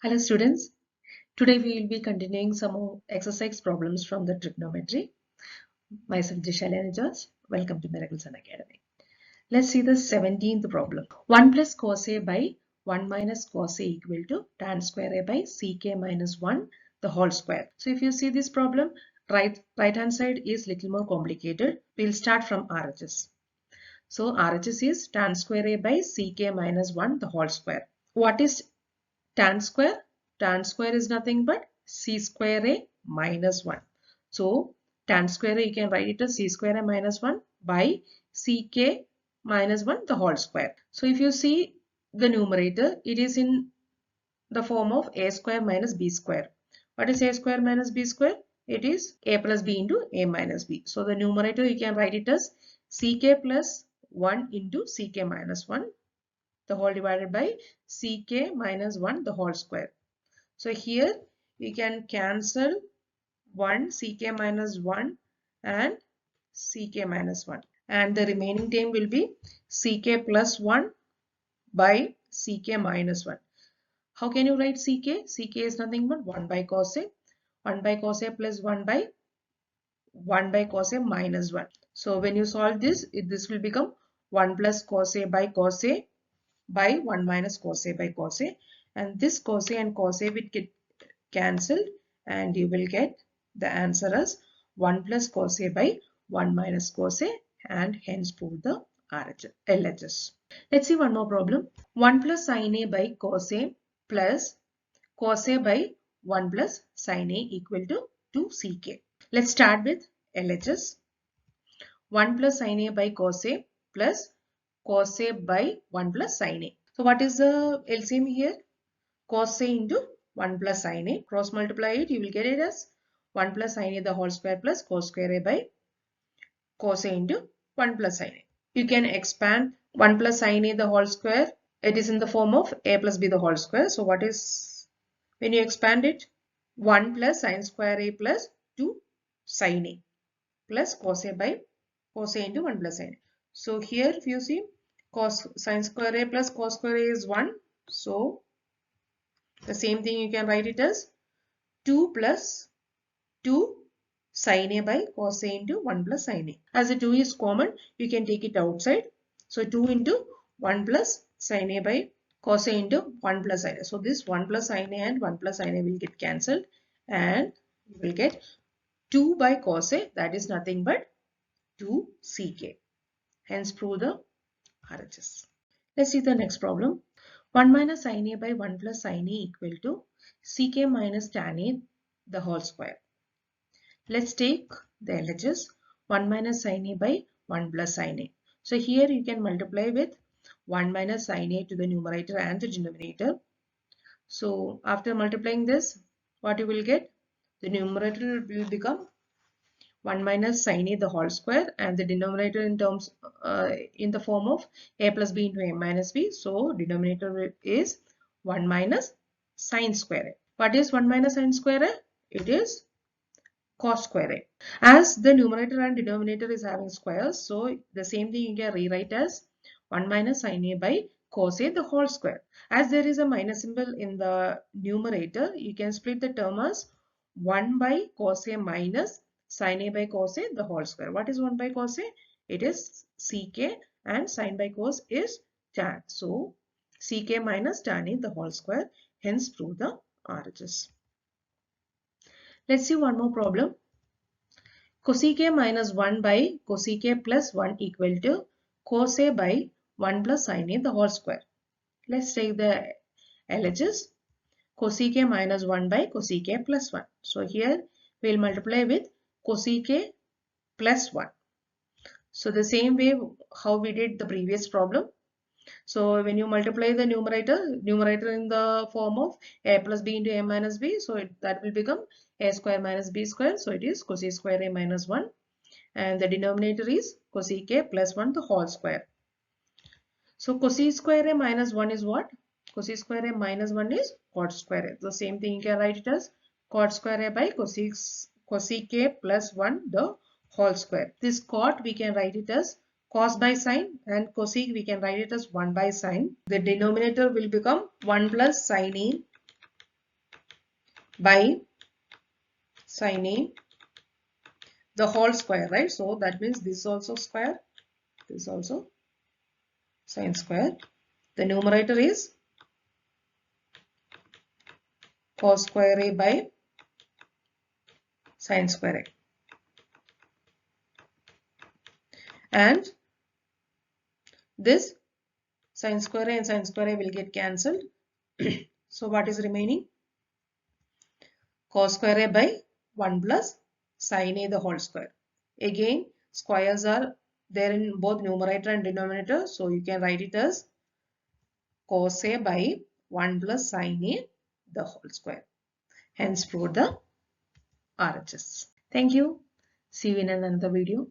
Hello students, today we will be continuing some more exercise problems from the trigonometry. Myself Jisha Lenu George. Welcome to Miracles and Academy. Let's see the 17th problem. 1 plus cosA by 1 minus cosA equal to tan square A by CK minus 1 the whole square. So if you see this problem, right hand side is little more complicated. We'll start from RHS. So RHS is tan square A by CK minus 1 the whole square. What is tan square? Tan square is nothing but c square a minus 1. So tan square a, you can write it as c square a minus 1 by ck minus 1 the whole square. So if you see the numerator, it is in the form of a square minus b square. What is a square minus b square? It is a plus b into a minus b. So the numerator, you can write it as ck plus 1 into ck minus 1 the whole divided by ck minus 1 the whole square. So here we can cancel 1 ck minus 1 and ck minus 1, and the remaining term will be ck plus 1 by ck minus 1. How can you write ck? Ck is nothing but 1 by cosA. 1 by cosA plus 1 by cosA minus 1. So when you solve this, this will become 1 plus cosA by 1 minus cosA by cosA, and this cosA and cosA will get cancelled and you will get the answer as 1 plus cosA by 1 minus cosA, and hence prove the LHS. Let's see one more problem. 1 plus sinA by cosA plus cosA by 1 plus sinA equal to 2 ck. Let's start with LHS. 1 plus sinA by cosA plus cosA by 1 plus sinA. So what is the LCM here? CosA into 1 plus sinA. Cross multiply it, you will get it as 1 plus sinA the whole square plus cos square A by cosA into 1 plus sinA. You can expand 1 plus sinA the whole square. It is in the form of A plus B the whole square. So what is, when you expand it, 1 plus sin square A plus 2 sin A plus cos A by cos A into 1 plus sin A. So here if you see, cos sin square A plus cos square A is 1. So the same thing you can write it as 2 plus 2 sin A by cos A into 1 plus sin A. As the 2 is common, you can take it outside. So 2 into 1 plus sin A by cos A into 1 plus sin A. So this 1 plus sin A and 1 plus sin A will get cancelled, and you will get 2 by cos A, that is nothing but 2 ck. Hence prove the RHS. Let's see the next problem. 1 minus sin A by 1 plus sin A equal to ck minus tan A the whole square. Let's take the LHS. 1 minus sin A by 1 plus sin A. So here you can multiply with 1 minus sin A to the numerator and the denominator. So after multiplying this, what you will get? The numerator will become 1 minus sin A the whole square, and the denominator in terms in the form of a plus b into a minus b. So denominator is 1 minus sin square A. What is 1 minus sin square A? It is cos square A. As the numerator and denominator is having squares, so the same thing you can rewrite as 1 minus sin A by cos A the whole square. As there is a minus symbol in the numerator, you can split the term as 1 by cos A minus sin A by cos A the whole square. What is 1 by cos A? It is ck, and sin by cos is tan. So ck minus tan A the whole square. Hence prove the RHS. Let's see one more problem. Cosec minus 1 by cosec plus 1 equal to cos A by 1 plus sin A the whole square. Let's take the LHS. Cosec minus 1 by cosec plus 1. So here we will multiply with cosec plus 1. So the same way how we did the previous problem. So when you multiply the numerator in the form of a plus b into a minus b, so that will become a square minus b square. So it is cosec square a minus 1, and the denominator is cosec a plus 1 the whole square. So cosec square a minus 1 is what? Cosec square a minus 1 is cot square a. The same thing you can write it as cot square a by cosec a plus 1 the whole square. This cot we can write it as cos by sine, and cosec we can write it as 1 by sine. The denominator will become 1 plus sin A by sinA the whole square, right? So that means this also square, this also sin square. The numerator is cos square A by sin square A. And this sin square A and sin square A will get cancelled. So what is remaining? Cos square A by 1 plus sin A the whole square. Again, squares are there in both numerator and denominator. So you can write it as cos A by 1 plus sin A the whole square. Hence, prove the RHS. Thank you. See you in another video.